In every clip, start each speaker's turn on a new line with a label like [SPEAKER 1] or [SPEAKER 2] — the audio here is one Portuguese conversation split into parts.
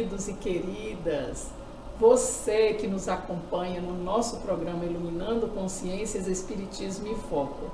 [SPEAKER 1] queridos e queridas, você que nos acompanha no nosso programa Iluminando Consciências, Espiritismo em Foco.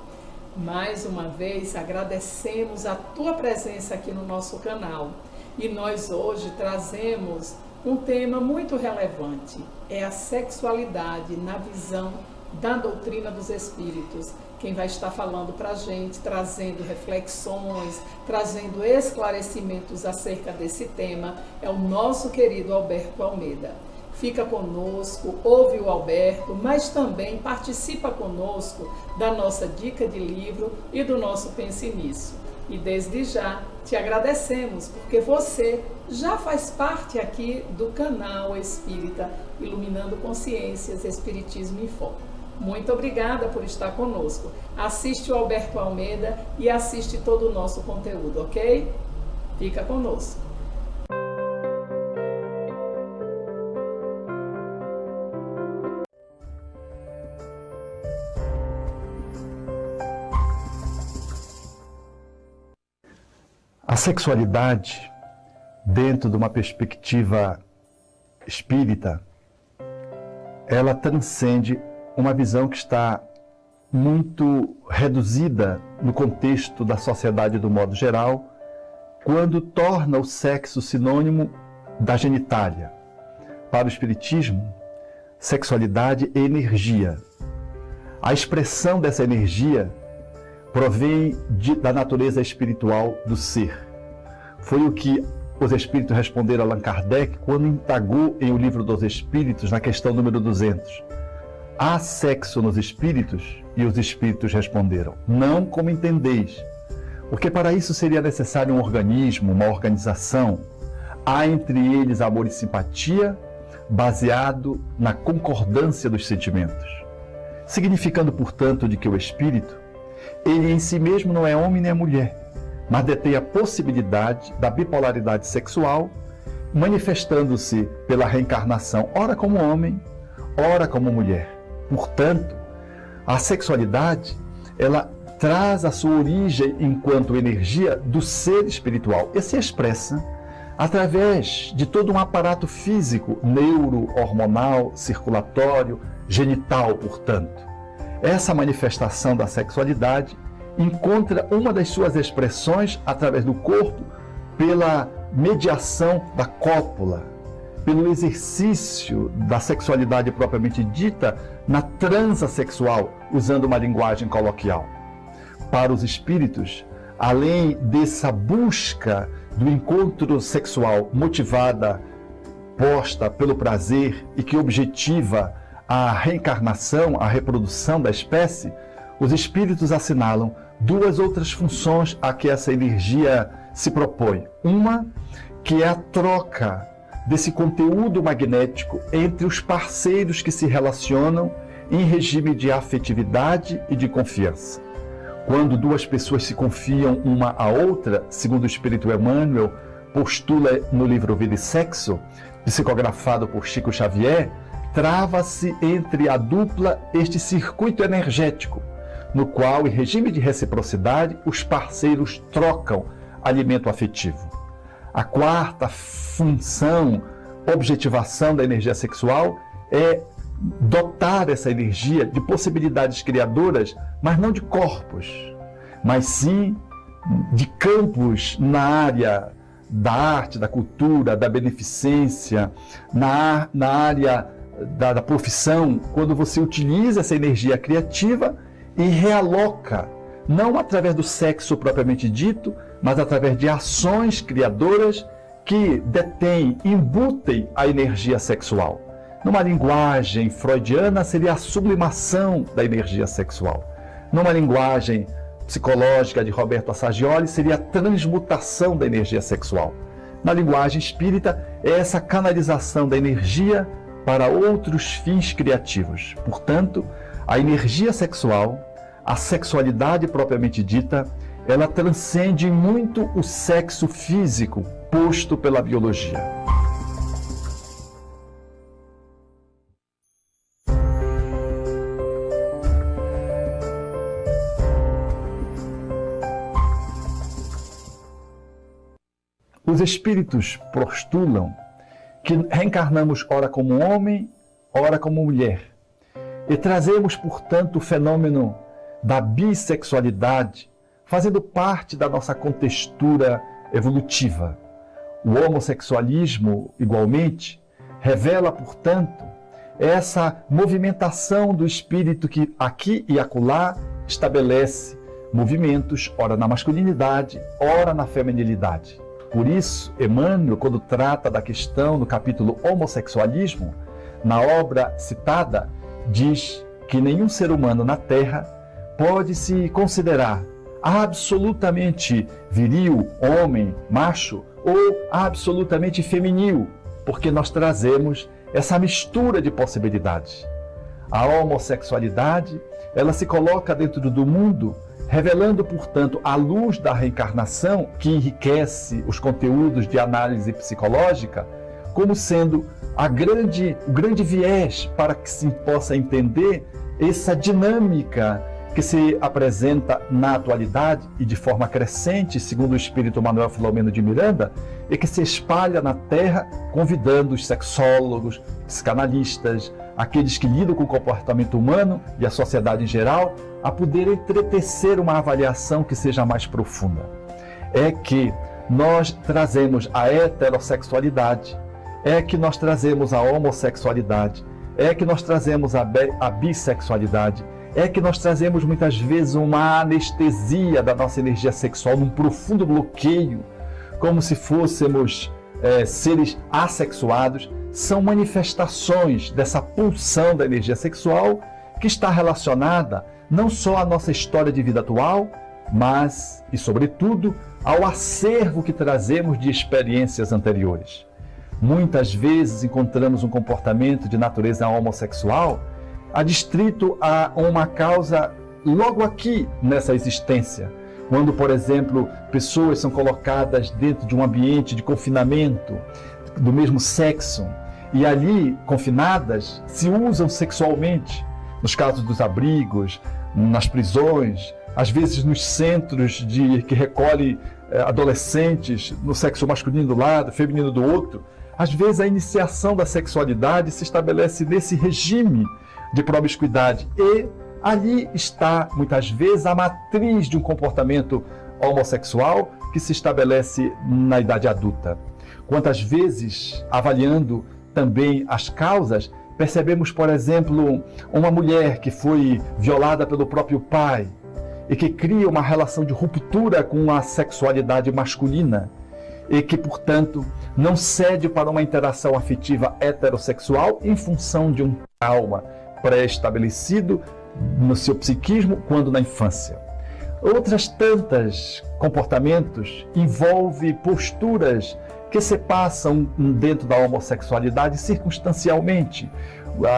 [SPEAKER 1] Mais uma vez agradecemos a tua presença aqui no nosso canal e nós hoje trazemos um tema muito relevante, é a sexualidade na visão da doutrina dos espíritos. Quem vai estar falando para a gente, trazendo reflexões, trazendo esclarecimentos acerca desse tema, é o nosso querido Alberto Almeida. Fica conosco, ouve o Alberto, mas também participa conosco da nossa dica de livro e do nosso Pense Nisso. E desde já te agradecemos, porque você já faz parte aqui do canal Espírita Iluminando Consciências, Espiritismo em Foco. Muito obrigada por estar conosco. Assiste o Alberto Almeida e assiste todo o nosso conteúdo, ok? Fica conosco.
[SPEAKER 2] A sexualidade, dentro de uma perspectiva espírita, ela transcende uma visão que está muito reduzida no contexto da sociedade do modo geral, quando torna o sexo sinônimo da genitália. Para o espiritismo, sexualidade é energia. A expressão dessa energia provém da natureza espiritual do ser. Foi o que os espíritos responderam a Allan Kardec quando indagou em O Livro dos Espíritos, na questão número 200. Há sexo nos espíritos? E os espíritos responderam, não como entendeis, porque para isso seria necessário um organismo, uma organização. Há entre eles amor e simpatia, baseado na concordância dos sentimentos. Significando, portanto, de que o espírito, ele em si mesmo não é homem nem é mulher, mas detém a possibilidade da bipolaridade sexual, manifestando-se pela reencarnação, ora como homem, ora como mulher. Portanto, a sexualidade, ela traz a sua origem enquanto energia do ser espiritual e se expressa através de todo um aparato físico, neuro, hormonal, circulatório, genital, portanto. Essa manifestação da sexualidade encontra uma das suas expressões através do corpo pela mediação da cópula, pelo exercício da sexualidade propriamente dita na transa sexual, usando uma linguagem coloquial. Para os espíritos, além dessa busca do encontro sexual motivada, posta pelo prazer e que objetiva a reencarnação, a reprodução da espécie, os espíritos assinalam duas outras funções a que essa energia se propõe. Uma, que é a troca desse conteúdo magnético entre os parceiros que se relacionam em regime de afetividade e de confiança. Quando duas pessoas se confiam uma à outra, segundo o espírito Emmanuel postula no livro Vida e Sexo, psicografado por Chico Xavier, trava-se entre a dupla este circuito energético, no qual, em regime de reciprocidade, os parceiros trocam alimento afetivo. A quarta função, objetivação da energia sexual, é dotar essa energia de possibilidades criadoras, mas não de corpos, mas sim de campos na área da arte, da cultura, da beneficência, na área da profissão, quando você utiliza essa energia criativa e realoca, não através do sexo propriamente dito, mas através de ações criadoras que detêm, embutem a energia sexual. Numa linguagem freudiana, seria a sublimação da energia sexual. Numa linguagem psicológica de Roberto Assagioli, seria a transmutação da energia sexual. Na linguagem espírita, é essa canalização da energia para outros fins criativos. Portanto, a energia sexual, a sexualidade propriamente dita, ela transcende muito o sexo físico posto pela biologia. Os espíritos postulam que reencarnamos ora como homem, ora como mulher. E trazemos, portanto, o fenômeno da bissexualidade, fazendo parte da nossa contextura evolutiva. O homossexualismo, igualmente, revela, portanto, essa movimentação do espírito que aqui e acolá estabelece movimentos, ora na masculinidade, ora na feminilidade. Por isso, Emmanuel, quando trata da questão no capítulo homossexualismo, na obra citada, diz que nenhum ser humano na Terra pode se considerar absolutamente viril, homem, macho, ou absolutamente feminil, porque nós trazemos essa mistura de possibilidades. A homossexualidade, ela se coloca dentro do mundo, revelando, portanto, a luz da reencarnação, que enriquece os conteúdos de análise psicológica, como sendo o grande viés para que se possa entender essa dinâmica que se apresenta na atualidade e de forma crescente, segundo o espírito Manuel Filomeno de Miranda, e que se espalha na Terra, convidando os sexólogos, psicanalistas, aqueles que lidam com o comportamento humano e a sociedade em geral, a poder entretecer uma avaliação que seja mais profunda. É que nós trazemos a heterossexualidade, é que nós trazemos a homossexualidade, é que nós trazemos a bissexualidade, é que nós trazemos muitas vezes uma anestesia da nossa energia sexual, num profundo bloqueio, como se fôssemos seres assexuados. São manifestações dessa pulsão da energia sexual que está relacionada não só à nossa história de vida atual, mas, e sobretudo, ao acervo que trazemos de experiências anteriores. Muitas vezes encontramos um comportamento de natureza homossexual adstrito a uma causa logo aqui nessa existência, quando, por exemplo, pessoas são colocadas dentro de um ambiente de confinamento do mesmo sexo e ali, confinadas, se usam sexualmente, nos casos dos abrigos, nas prisões, às vezes nos centros que recolhem adolescentes, no sexo masculino do lado, feminino do outro. Às vezes a iniciação da sexualidade se estabelece nesse regime de promiscuidade e ali está, muitas vezes, a matriz de um comportamento homossexual que se estabelece na idade adulta. Quantas vezes, avaliando também as causas, percebemos, por exemplo, uma mulher que foi violada pelo próprio pai e que cria uma relação de ruptura com a sexualidade masculina e que, portanto, não cede para uma interação afetiva heterossexual em função de um trauma pré-estabelecido no seu psiquismo quando na infância. Outras tantas comportamentos envolvem posturas que se passam dentro da homossexualidade circunstancialmente.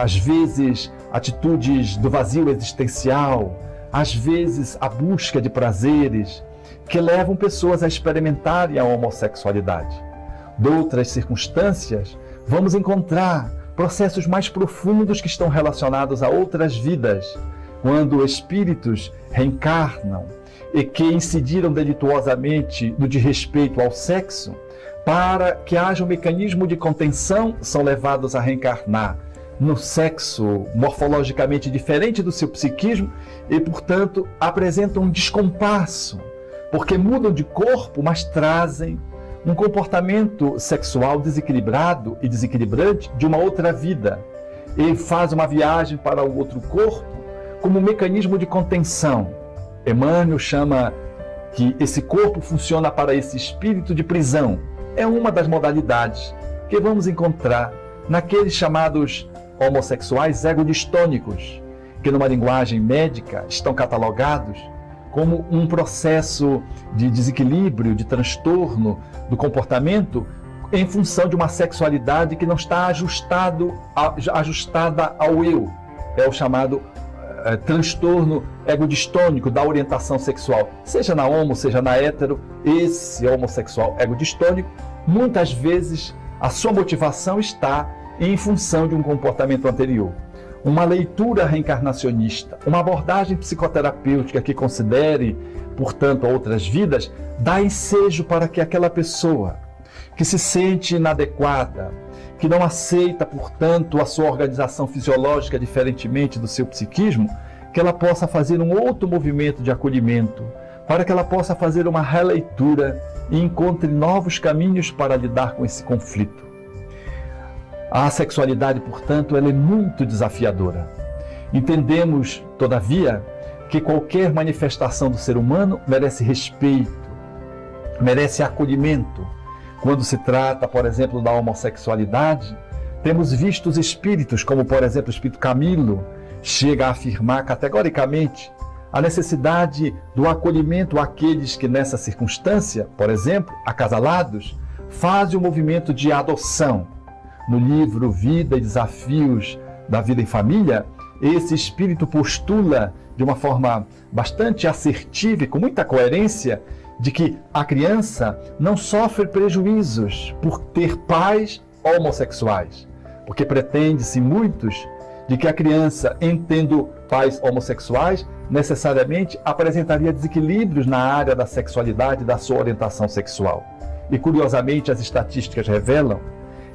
[SPEAKER 2] Às vezes, atitudes do vazio existencial, às vezes a busca de prazeres que levam pessoas a experimentarem a homossexualidade. De outras circunstâncias, vamos encontrar processos mais profundos que estão relacionados a outras vidas, quando espíritos reencarnam e que incidiram delituosamente no desrespeito ao sexo, para que haja um mecanismo de contenção, são levados a reencarnar no sexo morfologicamente diferente do seu psiquismo e, portanto, apresentam um descompasso, porque mudam de corpo, mas trazem um comportamento sexual desequilibrado e desequilibrante de uma outra vida e faz uma viagem para o outro corpo como um mecanismo de contenção. Emmanuel chama que esse corpo funciona para esse espírito de prisão. É uma das modalidades que vamos encontrar naqueles chamados homossexuais egodistônicos, que numa linguagem médica estão catalogados como um processo de desequilíbrio, de transtorno do comportamento em função de uma sexualidade que não está ajustada ao eu. É o chamado transtorno egodistônico da orientação sexual. Seja na homo, seja na hétero, esse homossexual egodistônico, muitas vezes a sua motivação está em função de um comportamento anterior. Uma leitura reencarnacionista, uma abordagem psicoterapêutica que considere, portanto, outras vidas, dá ensejo para que aquela pessoa, que se sente inadequada, que não aceita, portanto, a sua organização fisiológica diferentemente do seu psiquismo, que ela possa fazer um outro movimento de acolhimento, para que ela possa fazer uma releitura e encontre novos caminhos para lidar com esse conflito. A sexualidade, portanto, ela é muito desafiadora. Entendemos, todavia, que qualquer manifestação do ser humano merece respeito, merece acolhimento. Quando se trata, por exemplo, da homossexualidade, temos visto os espíritos, como por exemplo o espírito Camilo, chega a afirmar categoricamente a necessidade do acolhimento àqueles que nessa circunstância, por exemplo, acasalados, fazem o movimento de adoção. No livro Vida e Desafios da Vida em Família, esse espírito postula de uma forma bastante assertiva e com muita coerência de que a criança não sofre prejuízos por ter pais homossexuais, porque pretende-se muitos de que a criança, tendo pais homossexuais, necessariamente apresentaria desequilíbrios na área da sexualidade e da sua orientação sexual. E curiosamente as estatísticas revelam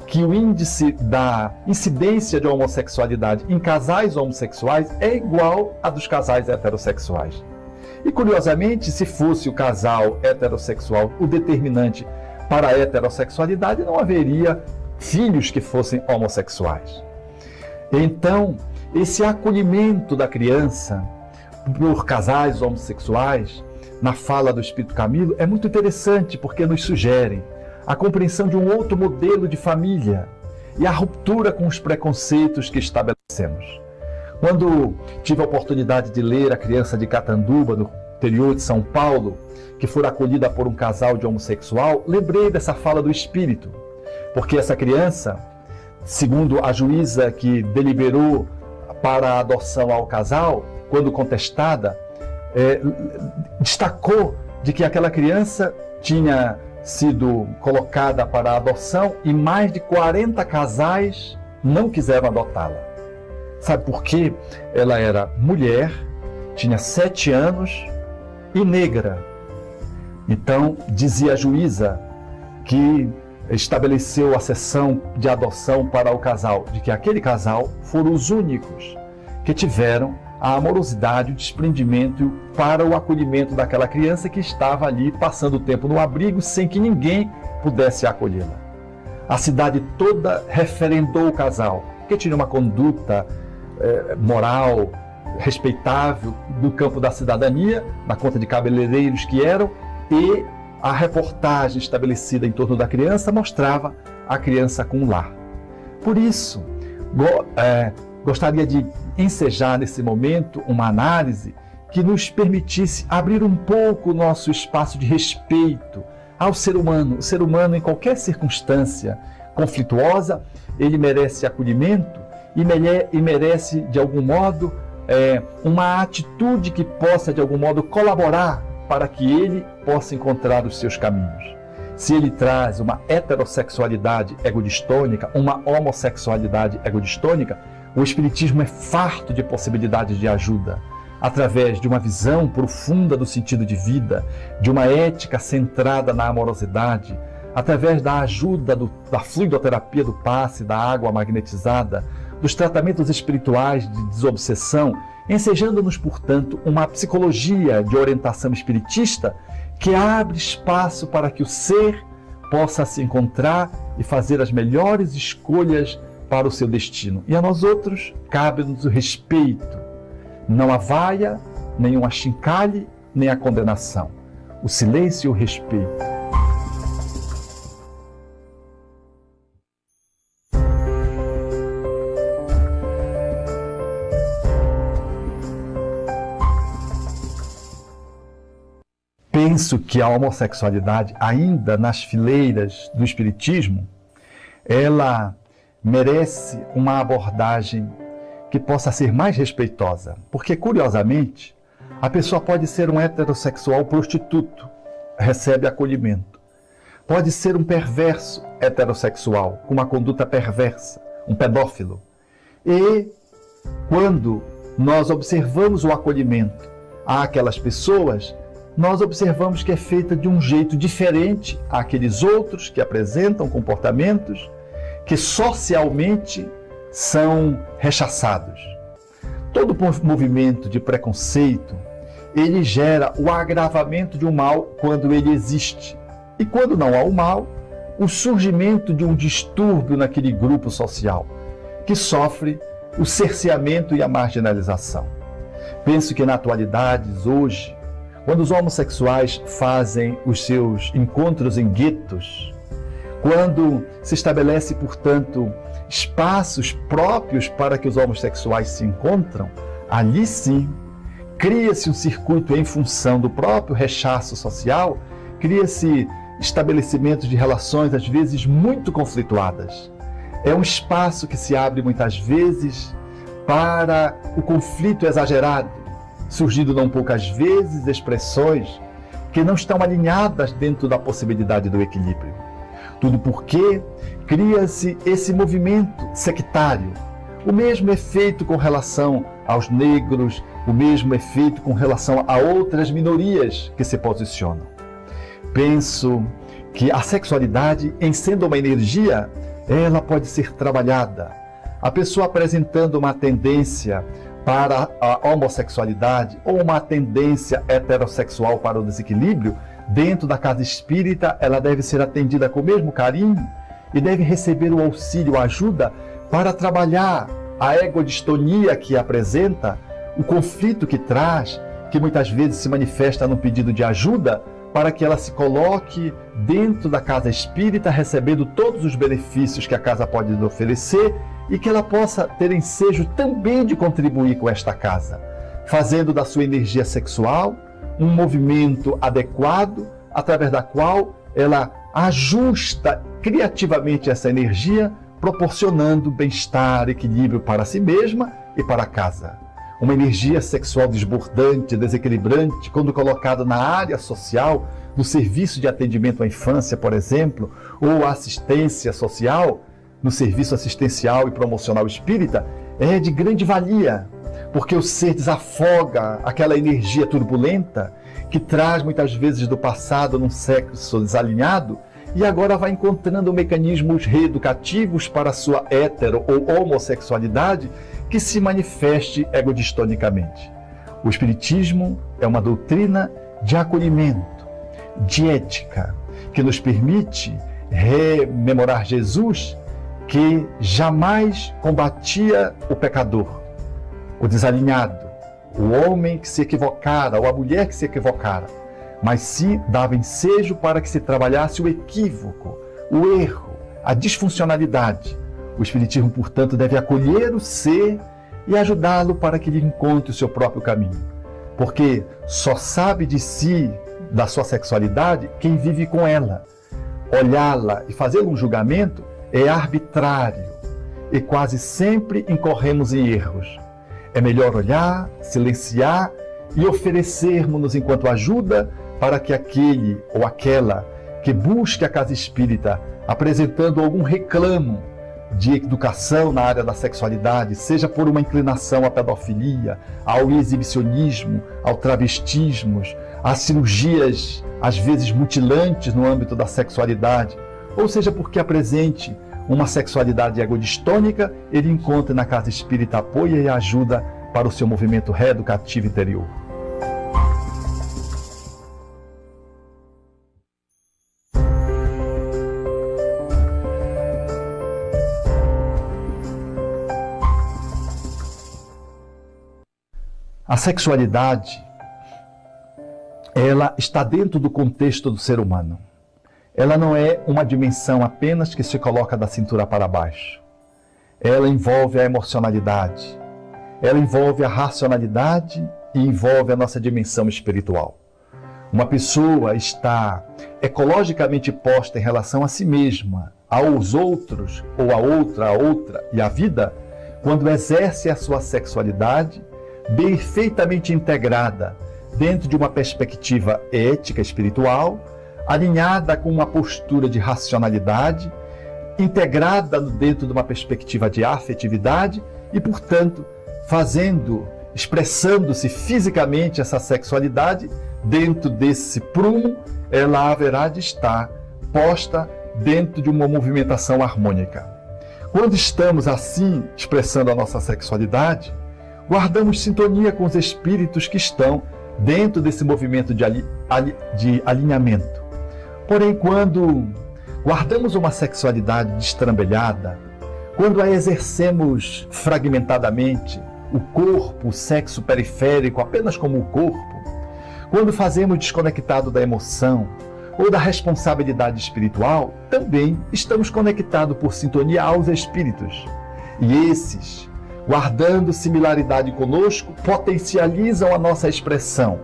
[SPEAKER 2] que o índice da incidência de homossexualidade em casais homossexuais é igual a dos casais heterossexuais. E curiosamente, se fosse o casal heterossexual o determinante para a heterossexualidade, não haveria filhos que fossem homossexuais. Então, esse acolhimento da criança por casais homossexuais, na fala do Espírito Camilo, é muito interessante porque nos sugere a compreensão de um outro modelo de família e a ruptura com os preconceitos que estabelecemos. Quando tive a oportunidade de ler A Criança de Catanduba, no interior de São Paulo, que foi acolhida por um casal de homossexual, lembrei dessa fala do Espírito, porque essa criança, segundo a juíza que deliberou para a adoção ao casal, quando contestada, destacou de que aquela criança tinha sido colocada para a adoção e mais de 40 casais não quiseram adotá-la. Sabe por quê? Ela era mulher, tinha 7 anos e negra. Então, dizia a juíza que estabeleceu a sessão de adoção para o casal, de que aquele casal foram os únicos que tiveram a amorosidade, o desprendimento para o acolhimento daquela criança que estava ali passando o tempo no abrigo sem que ninguém pudesse acolhê-la. A cidade toda referendou o casal, que tinha uma conduta moral, respeitável, do campo da cidadania, na conta de cabeleireiros que eram, e a reportagem estabelecida em torno da criança mostrava a criança com um lar. Por isso, gostaria de ensejar nesse momento uma análise que nos permitisse abrir um pouco o nosso espaço de respeito ao ser humano. O ser humano, em qualquer circunstância conflituosa, ele merece acolhimento e merece, de algum modo, uma atitude que possa, de algum modo, colaborar para que ele possa encontrar os seus caminhos. Se ele traz uma heterossexualidade egodistônica, uma homossexualidade egodistônica, o Espiritismo é farto de possibilidades de ajuda, através de uma visão profunda do sentido de vida, de uma ética centrada na amorosidade, através da ajuda da fluidoterapia do passe, da água magnetizada, dos tratamentos espirituais de desobsessão, ensejando-nos, portanto, uma psicologia de orientação espiritista que abre espaço para que o ser possa se encontrar e fazer as melhores escolhas para o seu destino. E a nós outros cabe-nos o respeito, não a vaia, nem o achincalhe, nem a condenação. O silêncio e o respeito. Penso que a homossexualidade, ainda nas fileiras do Espiritismo, ela merece uma abordagem que possa ser mais respeitosa. Porque, curiosamente, a pessoa pode ser um heterossexual prostituto, recebe acolhimento. Pode ser um perverso heterossexual, com uma conduta perversa, um pedófilo. E, quando nós observamos o acolhimento àquelas pessoas, nós observamos que é feita de um jeito diferente àqueles outros que apresentam comportamentos que socialmente são rechaçados. Todo movimento de preconceito, ele gera o agravamento de um mal quando ele existe. E quando não há o mal, o surgimento de um distúrbio naquele grupo social, que sofre o cerceamento e a marginalização. Penso que na atualidade, hoje, quando os homossexuais fazem os seus encontros em guetos, quando se estabelece, portanto, espaços próprios para que os homossexuais se encontram, ali sim, cria-se um circuito em função do próprio rechaço social, cria-se estabelecimentos de relações, às vezes, muito conflituadas. É um espaço que se abre, muitas vezes, para o conflito exagerado, surgindo não poucas vezes expressões que não estão alinhadas dentro da possibilidade do equilíbrio. Tudo porque cria-se esse movimento sectário. O mesmo efeito com relação aos negros, o mesmo efeito com relação a outras minorias que se posicionam. Penso que a sexualidade, em sendo uma energia, ela pode ser trabalhada. A pessoa apresentando uma tendência para a homossexualidade ou uma tendência heterossexual para o desequilíbrio, dentro da casa espírita, ela deve ser atendida com o mesmo carinho e deve receber o auxílio, a ajuda para trabalhar a egodistonia que apresenta, o conflito que traz, que muitas vezes se manifesta no pedido de ajuda, para que ela se coloque dentro da casa espírita, recebendo todos os benefícios que a casa pode lhe oferecer e que ela possa ter ensejo também de contribuir com esta casa, fazendo da sua energia sexual um movimento adequado, através da qual ela ajusta criativamente essa energia, proporcionando bem-estar, equilíbrio para si mesma e para a casa. Uma energia sexual desbordante, desequilibrante, quando colocada na área social, no serviço de atendimento à infância, por exemplo, ou assistência social, no serviço assistencial e promocional espírita, é de grande valia, porque o ser desafoga aquela energia turbulenta que traz muitas vezes do passado num sexo desalinhado e agora vai encontrando mecanismos reeducativos para a sua hetero ou homossexualidade que se manifeste egodistonicamente. O Espiritismo é uma doutrina de acolhimento, de ética, que nos permite rememorar Jesus, que jamais combatia o pecador, o desalinhado, o homem que se equivocara ou a mulher que se equivocara, mas sim dava ensejo para que se trabalhasse o equívoco, o erro, a disfuncionalidade. O Espiritismo, portanto, deve acolher o ser e ajudá-lo para que ele encontre o seu próprio caminho. Porque só sabe de si, da sua sexualidade, quem vive com ela. Olhá-la e fazer um julgamento é arbitrário e quase sempre incorremos em erros. É melhor olhar, silenciar e oferecermos-nos enquanto ajuda para que aquele ou aquela que busque a casa espírita apresentando algum reclamo de educação na área da sexualidade, seja por uma inclinação à pedofilia, ao exibicionismo, ao travestismo, às cirurgias, às vezes mutilantes no âmbito da sexualidade, ou seja porque apresente uma sexualidade egodistônica, ele encontra na casa espírita apoio e ajuda para o seu movimento reeducativo interior. A sexualidade, ela está dentro do contexto do ser humano. Ela não é uma dimensão apenas que se coloca da cintura para baixo. Ela envolve a emocionalidade, ela envolve a racionalidade e envolve a nossa dimensão espiritual. Uma pessoa está ecologicamente posta em relação a si mesma, aos outros, ou a outra e à vida, quando exerce a sua sexualidade perfeitamente integrada dentro de uma perspectiva ética espiritual, alinhada com uma postura de racionalidade, integrada dentro de uma perspectiva de afetividade e, portanto, fazendo expressando-se fisicamente essa sexualidade, dentro desse prumo, ela haverá de estar posta dentro de uma movimentação harmônica. Quando estamos assim expressando a nossa sexualidade, guardamos sintonia com os espíritos que estão dentro desse movimento de alinhamento. Porém, quando guardamos uma sexualidade destrambelhada, quando a exercemos fragmentadamente, o corpo, o sexo periférico apenas como o corpo, quando fazemos desconectado da emoção ou da responsabilidade espiritual, também estamos conectados por sintonia aos espíritos. E esses, guardando similaridade conosco, potencializam a nossa expressão,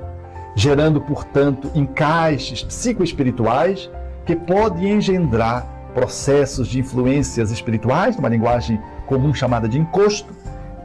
[SPEAKER 2] gerando, portanto, encaixes psicoespirituais que podem engendrar processos de influências espirituais, numa linguagem comum chamada de encosto,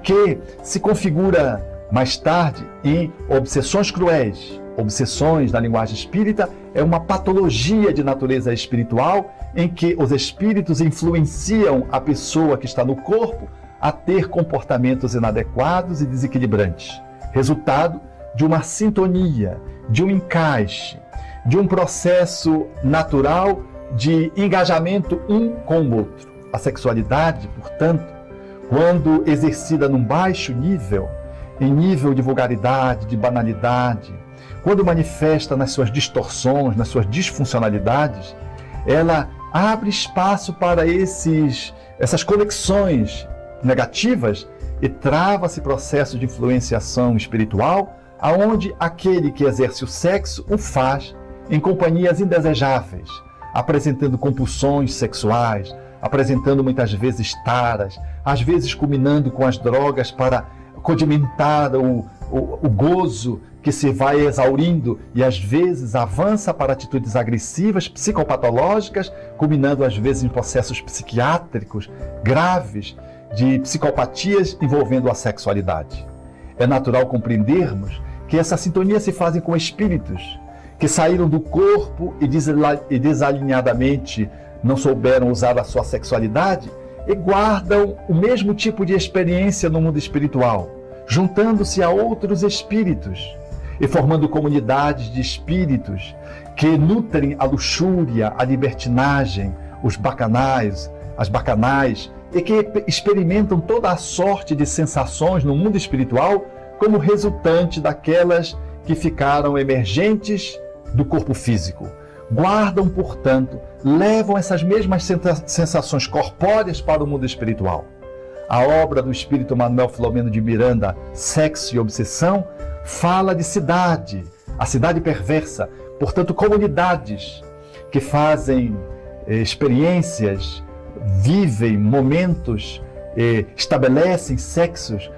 [SPEAKER 2] que se configura mais tarde em obsessões cruéis. Obsessões, na linguagem espírita, é uma patologia de natureza espiritual em que os espíritos influenciam a pessoa que está no corpo a ter comportamentos inadequados e desequilibrantes. Resultado de uma sintonia, de um encaixe, de um processo natural de engajamento um com o outro. A sexualidade, portanto, quando exercida num baixo nível, em nível de vulgaridade, de banalidade, quando manifesta nas suas distorções, nas suas disfuncionalidades, ela abre espaço para essas conexões negativas e trava-se processo de influenciação espiritual, aonde aquele que exerce o sexo o faz em companhias indesejáveis, apresentando compulsões sexuais, apresentando muitas vezes taras, às vezes culminando com as drogas para condimentar o gozo que se vai exaurindo e às vezes avança para atitudes agressivas, psicopatológicas, culminando às vezes em processos psiquiátricos graves de psicopatias envolvendo a sexualidade. É natural compreendermos que essa sintonia se fazem com espíritos que saíram do corpo e desalinhadamente não souberam usar a sua sexualidade e guardam o mesmo tipo de experiência no mundo espiritual, juntando-se a outros espíritos e formando comunidades de espíritos que nutrem a luxúria, a libertinagem, os bacanais, as bacanais, e que experimentam toda a sorte de sensações no mundo espiritual como resultante daquelas que ficaram emergentes do corpo físico. Guardam, portanto, levam essas mesmas sensações corpóreas para o mundo espiritual. A obra do espírito Manuel Filomeno de Miranda, Sexo e Obsessão, fala de cidade, a cidade perversa, portanto, comunidades que fazem experiências, vivem momentos, estabelecem sexos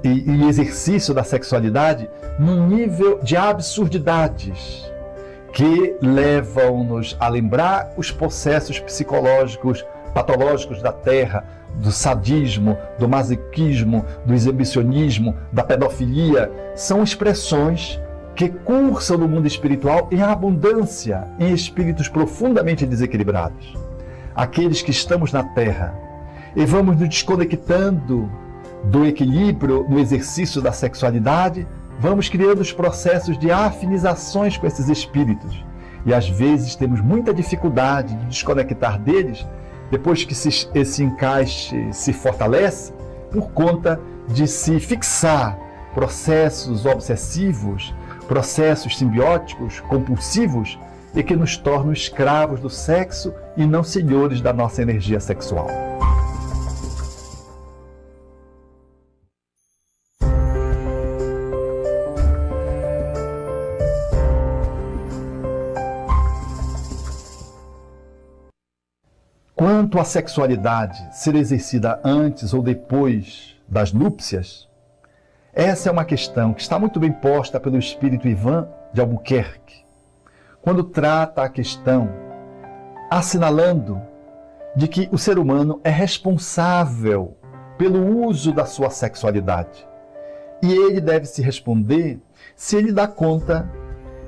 [SPEAKER 2] e exercício da sexualidade num nível de absurdidades que levam-nos a lembrar os processos psicológicos patológicos da Terra, do sadismo, do masoquismo, do exibicionismo, da pedofilia. São expressões que cursam no mundo espiritual em abundância em espíritos profundamente desequilibrados. Aqueles que estamos na Terra e vamos nos desconectando do equilíbrio no exercício da sexualidade, vamos criando os processos de afinizações com esses espíritos. E às vezes temos muita dificuldade de desconectar deles depois que esse encaixe se fortalece, por conta de se fixar processos obsessivos, processos simbióticos, compulsivos, e que nos tornam escravos do sexo e não senhores da nossa energia sexual. Quanto à sexualidade ser exercida antes ou depois das núpcias, essa é uma questão que está muito bem posta pelo espírito Ivan de Albuquerque, quando trata a questão assinalando de que o ser humano é responsável pelo uso da sua sexualidade. E ele deve se responder se ele dá conta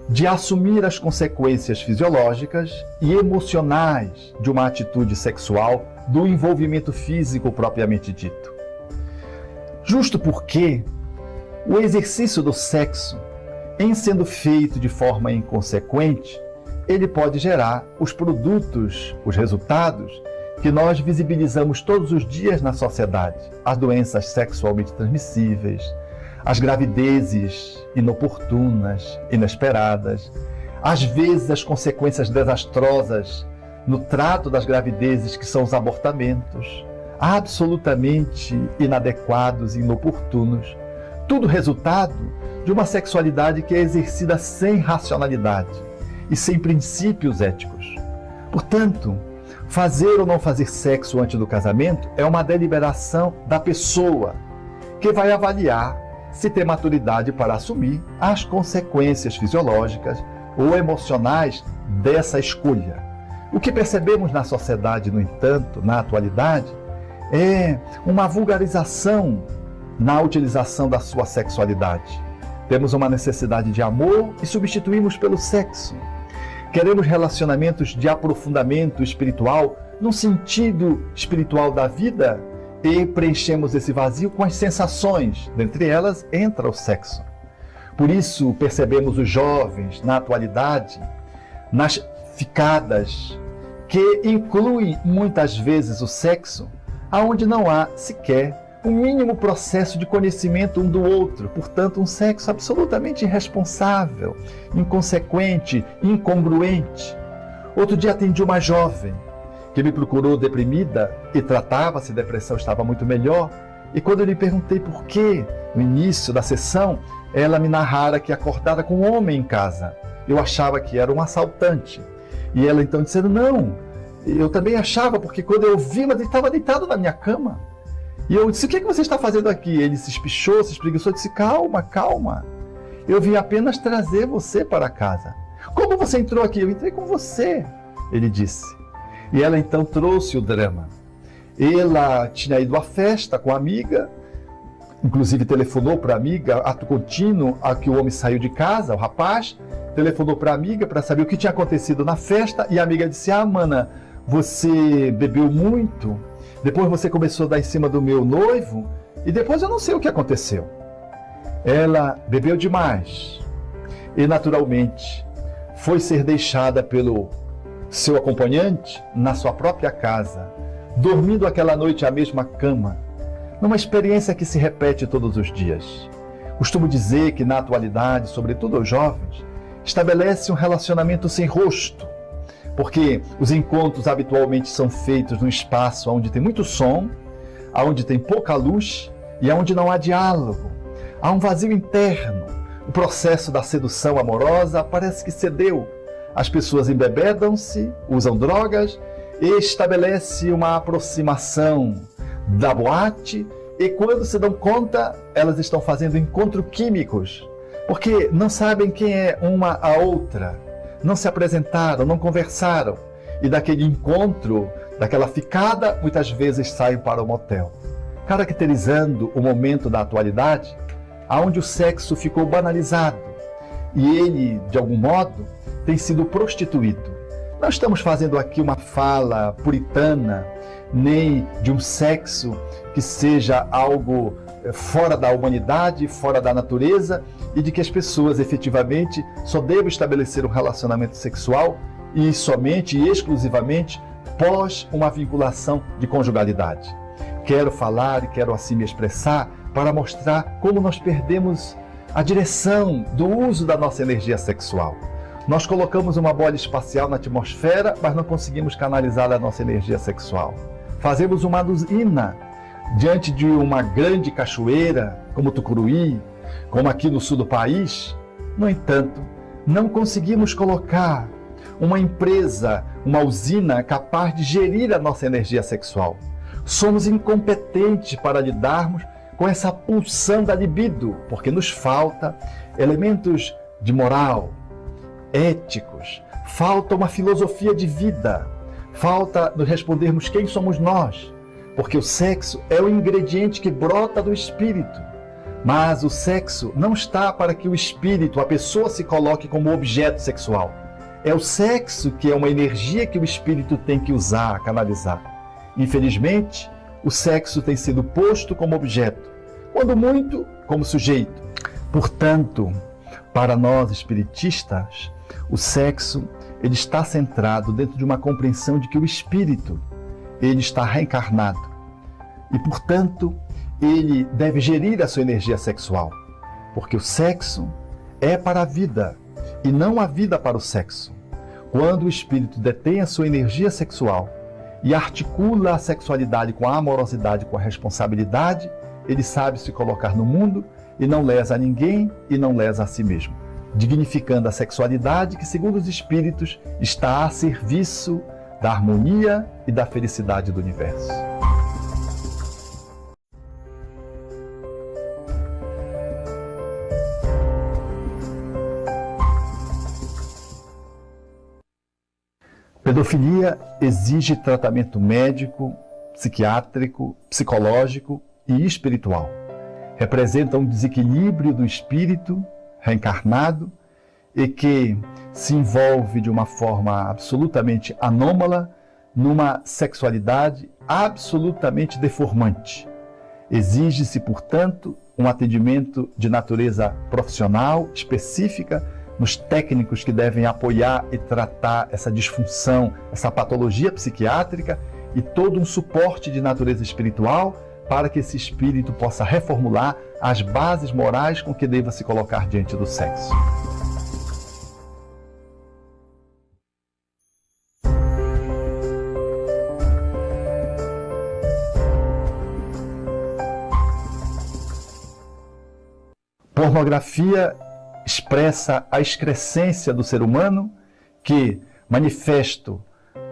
[SPEAKER 2] de assumir as consequências fisiológicas e emocionais de uma atitude sexual, do envolvimento físico propriamente dito. Justo porque O exercício do sexo, em sendo feito de forma inconsequente, ele pode gerar os produtos, os resultados que nós visibilizamos todos os dias na sociedade. As doenças sexualmente transmissíveis, as gravidezes inoportunas, inesperadas, às vezes as consequências desastrosas no trato das gravidezes, que são os abortamentos, absolutamente inadequados e inoportunos. Tudo resultado de uma sexualidade que é exercida sem racionalidade e sem princípios éticos. Portanto, fazer ou não fazer sexo antes do casamento é uma deliberação da pessoa, que vai avaliar se tem maturidade para assumir as consequências fisiológicas ou emocionais dessa escolha. O que percebemos na sociedade, no entanto, na atualidade, é uma vulgarização na utilização da sua sexualidade. Temos uma necessidade de amor e substituímos pelo sexo. Queremos relacionamentos de aprofundamento espiritual, num sentido espiritual da vida, e preenchemos esse vazio com as sensações, dentre elas entra o sexo. Por isso percebemos os jovens, na atualidade, nas ficadas, que incluem muitas vezes o sexo, aonde não há sequer o mínimo processo de conhecimento um do outro, portanto um sexo absolutamente irresponsável, inconsequente, incongruente. Outro dia atendi uma jovem que me procurou deprimida e tratava-se, depressão estava muito melhor, e quando eu lhe perguntei por quê, no início da sessão, ela me narrara que acordara com um homem em casa. Eu achava que era um assaltante. E ela então disse, não, eu também achava, porque quando eu vi, mas ele estava deitado na minha cama. E eu disse, o que você está fazendo aqui? Ele se espichou, se espreguiçou, disse, calma, calma. Eu vim apenas trazer você para casa. Como você entrou aqui? Eu entrei com você, ele disse. E ela então trouxe o drama. Ela tinha ido à festa com a amiga, inclusive telefonou para a amiga, ato contínuo, a que o homem saiu de casa, o rapaz, telefonou para a amiga para saber o que tinha acontecido na festa, e a amiga disse, mana, você bebeu muito, depois você começou a dar em cima do meu noivo, e depois eu não sei o que aconteceu. Ela bebeu demais, e naturalmente foi ser deixada pelo seu acompanhante na sua própria casa, dormindo aquela noite à mesma cama, numa experiência que se repete todos os dias. Costumo dizer que na atualidade, sobretudo aos jovens, estabelece um relacionamento sem rosto, porque os encontros habitualmente são feitos num espaço onde tem muito som, onde tem pouca luz e onde não há diálogo. Há um vazio interno. O processo da sedução amorosa parece que cedeu. As pessoas embebedam-se, usam drogas e estabelece uma aproximação da boate, e quando se dão conta, elas estão fazendo encontros químicos, porque não sabem quem é uma a outra, não se apresentaram, não conversaram, e daquele encontro, daquela ficada, muitas vezes saem para o motel, caracterizando o momento da atualidade, onde o sexo ficou banalizado, e ele, de algum modo, tem sido prostituído. Não estamos fazendo aqui uma fala puritana, nem de um sexo que seja algo fora da humanidade, fora da natureza, e de que as pessoas efetivamente só devem estabelecer um relacionamento sexual e somente e exclusivamente pós uma vinculação de conjugalidade. Quero falar e quero assim me expressar para mostrar como nós perdemos a direção do uso da nossa energia sexual. Nós colocamos uma bola espacial na atmosfera, mas não conseguimos canalizar a nossa energia sexual. Fazemos uma usina diante de uma grande cachoeira, como Tucuruí, como aqui no sul do país. No entanto, não conseguimos colocar uma empresa, uma usina capaz de gerir a nossa energia sexual. Somos incompetentes para lidarmos com essa pulsão da libido, porque nos falta elementos de moral, éticos, falta uma filosofia de vida, falta nos respondermos quem somos nós, porque o sexo é o ingrediente que brota do espírito, mas o sexo não está para que o espírito, a pessoa, se coloque como objeto sexual. É o sexo que é uma energia que o espírito tem que usar, canalizar. Infelizmente, o sexo tem sido posto como objeto, quando muito como sujeito. Portanto, para nós espiritistas, o sexo ele está centrado dentro de uma compreensão de que o espírito ele está reencarnado e, portanto, ele deve gerir a sua energia sexual, porque o sexo é para a vida e não a vida para o sexo. Quando o espírito detém a sua energia sexual e articula a sexualidade com a amorosidade, com a responsabilidade, ele sabe se colocar no mundo e não lesa a ninguém e não lesa a si mesmo, dignificando a sexualidade que, segundo os espíritos, está a serviço da harmonia e da felicidade do universo. Pedofilia exige tratamento médico, psiquiátrico, psicológico e espiritual. Representa um desequilíbrio do espírito reencarnado e que se envolve de uma forma absolutamente anômala numa sexualidade absolutamente deformante. Exige-se, portanto, um atendimento de natureza profissional, específica, nos técnicos que devem apoiar e tratar essa disfunção, essa patologia psiquiátrica e todo um suporte de natureza espiritual para que esse espírito possa reformular as bases morais com que deva se colocar diante do sexo. Pornografia expressa a excrescência do ser humano que, manifesto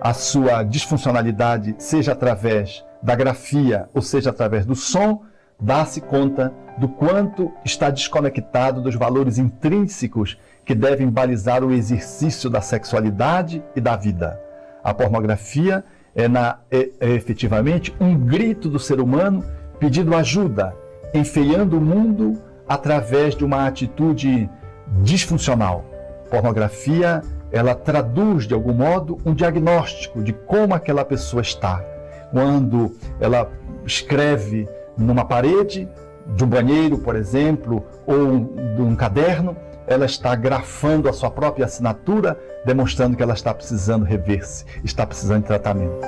[SPEAKER 2] a sua disfuncionalidade, seja através da grafia ou seja através do som, dá-se conta do quanto está desconectado dos valores intrínsecos que devem balizar o exercício da sexualidade e da vida. A pornografia é efetivamente um grito do ser humano pedindo ajuda, enfeiando o mundo através de uma atitude disfuncional. Pornografia, ela traduz de algum modo um diagnóstico de como aquela pessoa está. Quando ela escreve numa parede de um banheiro, por exemplo, ou de um caderno, ela está grafando a sua própria assinatura, demonstrando que ela está precisando rever-se, está precisando de tratamento.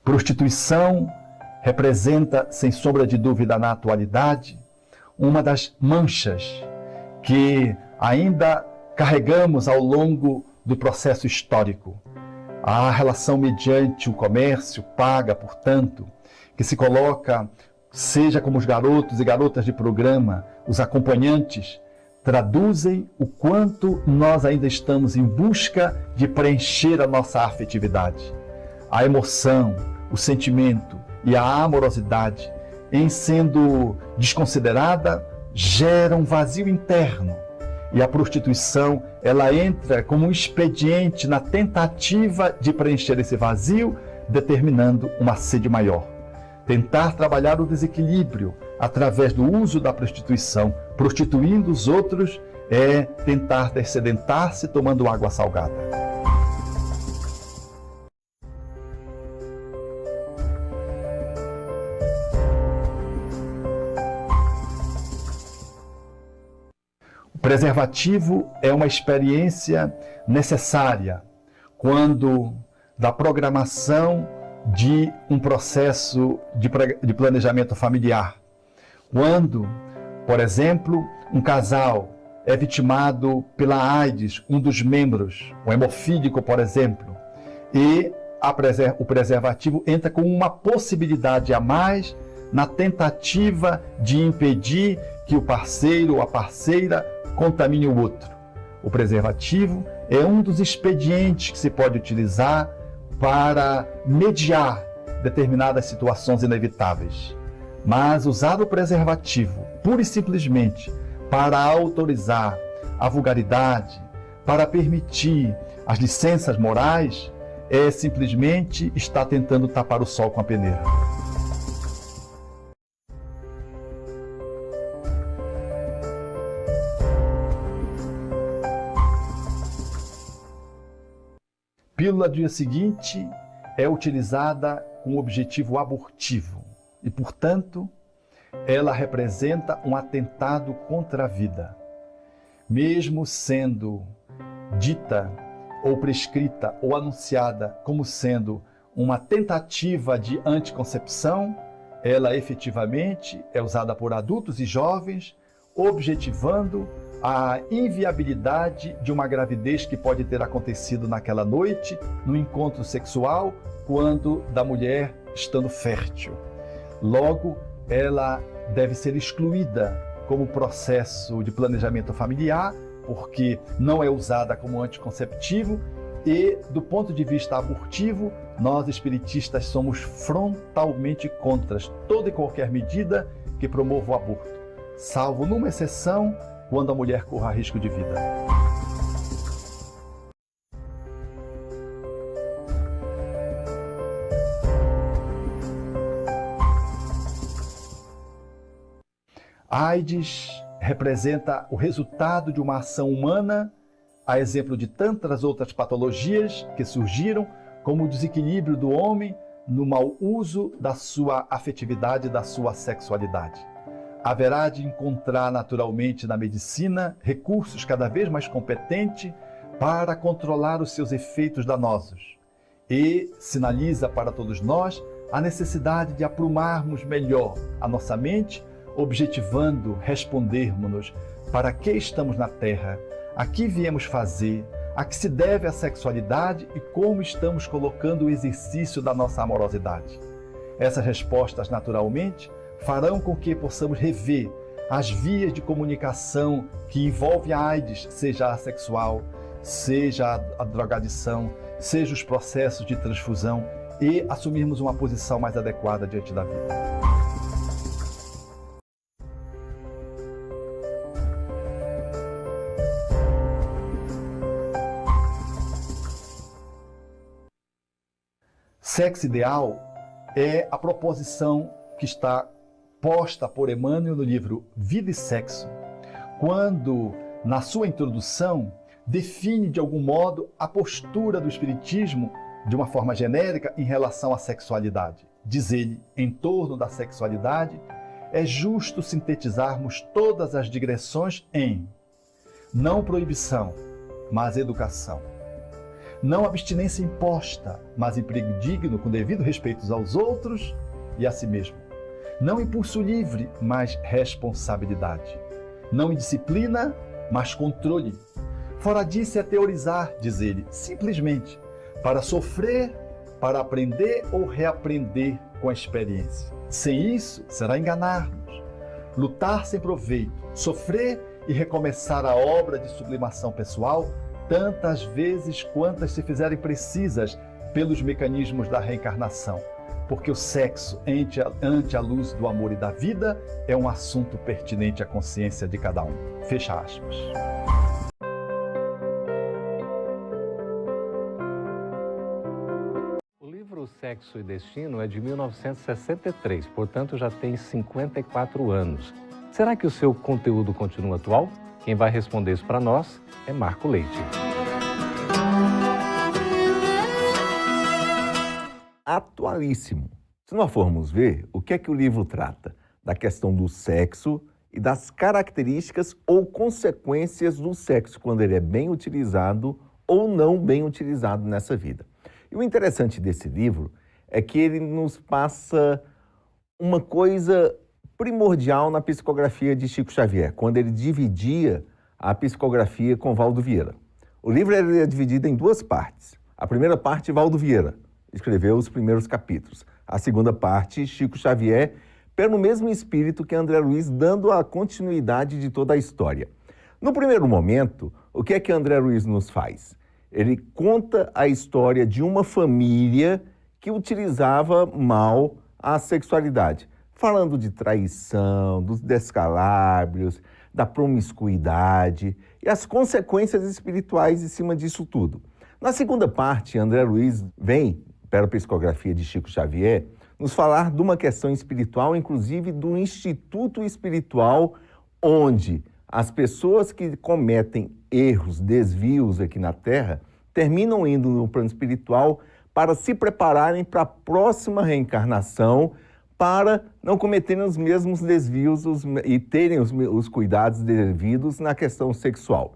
[SPEAKER 2] Prostituição representa, sem sombra de dúvida na atualidade, uma das manchas que ainda carregamos ao longo do processo histórico. A relação mediante o comércio paga, portanto, que se coloca, seja como os garotos e garotas de programa, os acompanhantes, traduzem o quanto nós ainda estamos em busca de preencher a nossa afetividade. A emoção, o sentimento e a amorosidade, em sendo desconsiderada, gera um vazio interno. E a prostituição, ela entra como um expediente na tentativa de preencher esse vazio, determinando uma sede maior. Tentar trabalhar o desequilíbrio através do uso da prostituição, prostituindo os outros, é tentar dessedentar-se tomando água salgada. O preservativo é uma experiência necessária quando da programação de um processo de planejamento familiar. Quando, por exemplo, um casal é vitimado pela AIDS, um dos membros, o hemofílico, por exemplo, e o preservativo entra com uma possibilidade a mais na tentativa de impedir que o parceiro ou a parceira contamine o outro. O preservativo é um dos expedientes que se pode utilizar para mediar determinadas situações inevitáveis. Mas usar o preservativo pura e simplesmente para autorizar a vulgaridade, para permitir as licenças morais, é simplesmente estar tentando tapar o sol com a peneira. Pílula do dia seguinte é utilizada com objetivo abortivo e, portanto, ela representa um atentado contra a vida. Mesmo sendo dita ou prescrita ou anunciada como sendo uma tentativa de anticoncepção, ela efetivamente é usada por adultos e jovens, objetivando a inviabilidade de uma gravidez que pode ter acontecido naquela noite, no encontro sexual, quando da mulher estando fértil. Logo, ela deve ser excluída como processo de planejamento familiar, porque não é usada como anticonceptivo, e do ponto de vista abortivo, nós espiritistas somos frontalmente contra toda e qualquer medida que promova o aborto, salvo numa exceção, quando a mulher corra risco de vida. A AIDS representa o resultado de uma ação humana, a exemplo de tantas outras patologias que surgiram, como o desequilíbrio do homem no mau uso da sua afetividade, da sua sexualidade. Haverá de encontrar naturalmente na medicina recursos cada vez mais competentes para controlar os seus efeitos danosos e sinaliza para todos nós a necessidade de aprumarmos melhor a nossa mente, objetivando respondermos-nos para que estamos na Terra, a que viemos fazer, a que se deve a sexualidade e como estamos colocando o exercício da nossa amorosidade. Essas respostas, naturalmente, farão com que possamos rever as vias de comunicação que envolvem a AIDS, seja a sexual, seja a drogadição, seja os processos de transfusão, e assumirmos uma posição mais adequada diante da vida. Sexo ideal é a proposição que está posta por Emmanuel no livro Vida e Sexo, quando, na sua introdução, define de algum modo a postura do Espiritismo de uma forma genérica em relação à sexualidade. Diz ele, em torno da sexualidade, é justo sintetizarmos todas as digressões em não proibição, mas educação. Não abstinência imposta, mas emprego digno com devido respeito aos outros e a si mesmo. Não impulso livre, mas responsabilidade. Não indisciplina, mas controle. Fora disso é teorizar, diz ele, simplesmente para sofrer, para aprender ou reaprender com a experiência. Sem isso, será enganar-nos. Lutar sem proveito, sofrer e recomeçar a obra de sublimação pessoal tantas vezes quantas se fizerem precisas pelos mecanismos da reencarnação, porque o sexo, ante a luz do amor e da vida, é um assunto pertinente à consciência de cada um. Fecha aspas.
[SPEAKER 3] O livro Sexo e Destino é de 1963, portanto já tem 54 anos. Será que o seu conteúdo continua atual? Quem vai responder isso para nós é Marco Leite.
[SPEAKER 4] Atualíssimo. Se nós formos ver, o que é que o livro trata? Da questão do sexo e das características ou consequências do sexo, quando ele é bem utilizado ou não bem utilizado nessa vida. E o interessante desse livro é que ele nos passa uma coisa primordial na psicografia de Chico Xavier, quando ele dividia a psicografia com Valdo Vieira. O livro é dividido em duas partes. A primeira parte, Valdo Vieira escreveu os primeiros capítulos. A segunda parte, Chico Xavier, pelo mesmo espírito que André Luiz, dando a continuidade de toda a história. No primeiro momento, o que é que André Luiz nos faz? Ele conta a história de uma família que utilizava mal a sexualidade, falando de traição, dos descalabros, da promiscuidade e as consequências espirituais em cima disso tudo. Na segunda parte, André Luiz vem, pela psicografia de Chico Xavier, nos falar de uma questão espiritual, inclusive do instituto espiritual, onde as pessoas que cometem erros, desvios aqui na Terra, terminam indo no plano espiritual para se prepararem para a próxima reencarnação, para não cometerem os mesmos desvios e terem os cuidados devidos na questão sexual.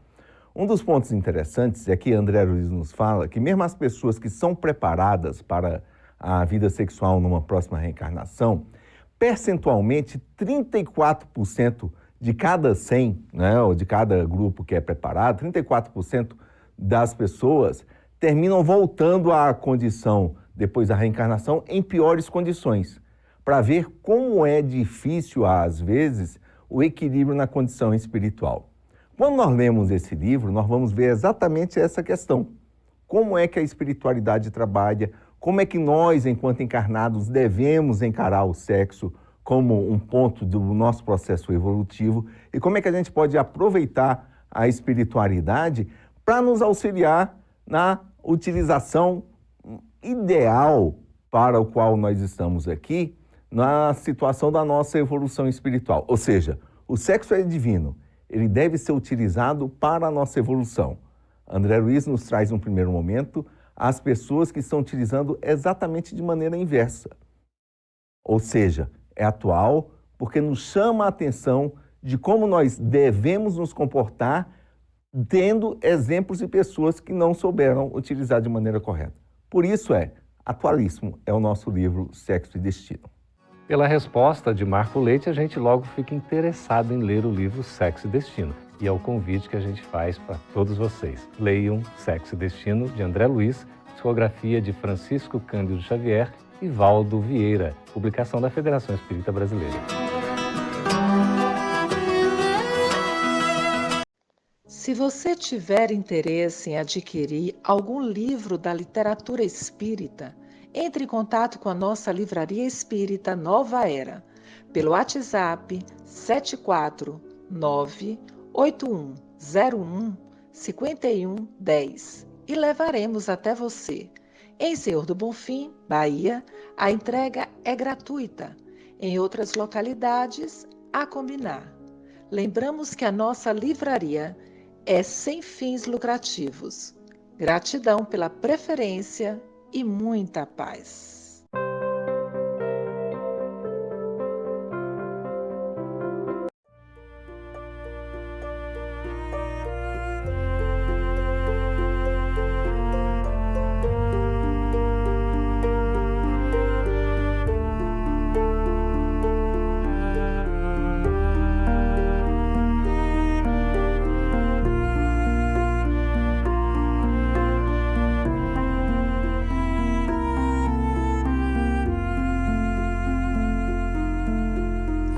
[SPEAKER 4] Um dos pontos interessantes é que André Luiz nos fala que mesmo as pessoas que são preparadas para a vida sexual numa próxima reencarnação, percentualmente 34% de cada 100, né, ou de cada grupo que é preparado, 34% das pessoas terminam voltando à condição, depois da reencarnação, em piores condições, para ver como é difícil, às vezes, o equilíbrio na condição espiritual. Quando nós lemos esse livro, nós vamos ver exatamente essa questão. Como é que a espiritualidade trabalha, como é que nós, enquanto encarnados, devemos encarar o sexo como um ponto do nosso processo evolutivo e como é que a gente pode aproveitar a espiritualidade para nos auxiliar na utilização ideal para o qual nós estamos aqui, na situação da nossa evolução espiritual. Ou seja, o sexo é divino, ele deve ser utilizado para a nossa evolução. André Luiz nos traz, no primeiro momento, as pessoas que estão utilizando exatamente de maneira inversa. Ou seja, é atual porque nos chama a atenção de como nós devemos nos comportar tendo exemplos de pessoas que não souberam utilizar de maneira correta. Por isso atualíssimo, é o nosso livro Sexo e Destino.
[SPEAKER 3] Pela resposta de Marco Leite, a gente logo fica interessado em ler o livro Sexo e Destino. E é o convite que a gente faz para todos vocês. Leiam Sexo e Destino, de André Luiz, psicografia de Francisco Cândido Xavier e Valdo Vieira, publicação da Federação Espírita Brasileira.
[SPEAKER 5] Se você tiver interesse em adquirir algum livro da literatura espírita, entre em contato com a nossa Livraria Espírita Nova Era, pelo WhatsApp 749-8101-5110 e levaremos até você. Em Senhor do Bonfim, Bahia, a entrega é gratuita. Em outras localidades, a combinar. Lembramos que a nossa livraria é sem fins lucrativos. Gratidão pela preferência e muita paz.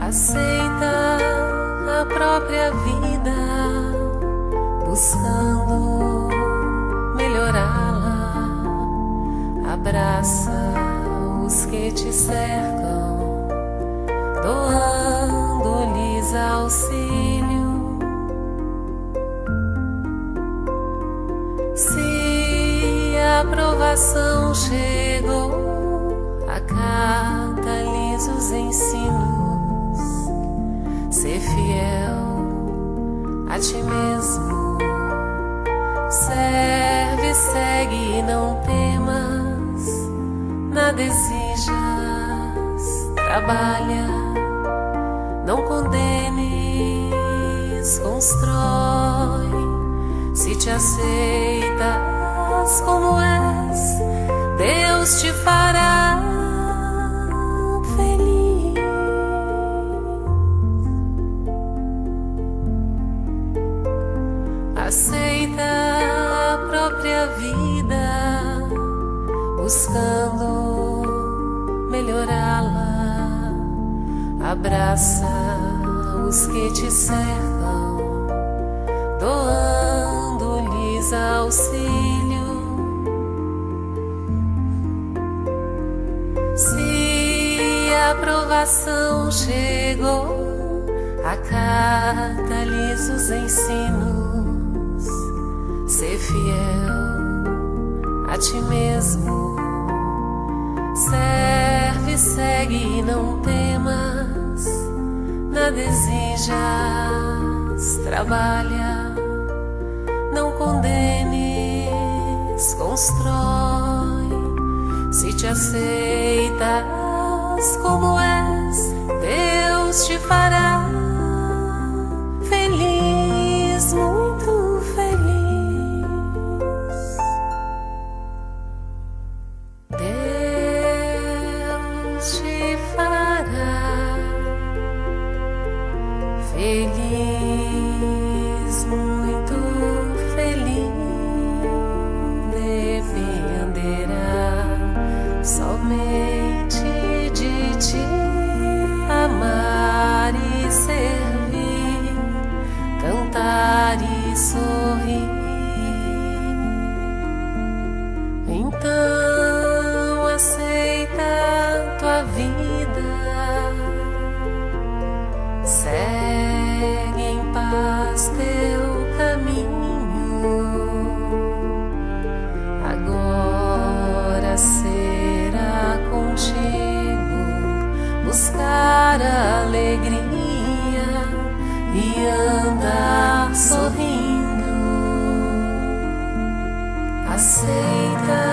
[SPEAKER 6] Aceita a própria vida, buscando melhorá-la. Abraça os que te cercam, doando-lhes auxílio. Se a aprovação chegou, acata-lhes os ensinos. Ser fiel a ti mesmo, serve, segue e não temas, nada exijas, trabalha, não condenes, constrói, se te aceitas como és, Deus te fará feliz. Aceita a própria vida, buscando melhorá-la. Abraça os que te cercam, doando-lhes auxílio. Se a aprovação chegou, acata-lhes os ensinos. Ser fiel a ti mesmo, serve, segue e não temas, nada exijas, trabalha, não condenes, constrói. Se te aceitas como és, Deus te fará feliz, muito feliz. Deus te fará feliz, muito feliz. Dependerá somente de ti, amar e servir, cantar e sorrir. Então aceita tua vida, segue em paz teu caminho. Agora será contigo buscar alegria e andar sorrindo. Aceita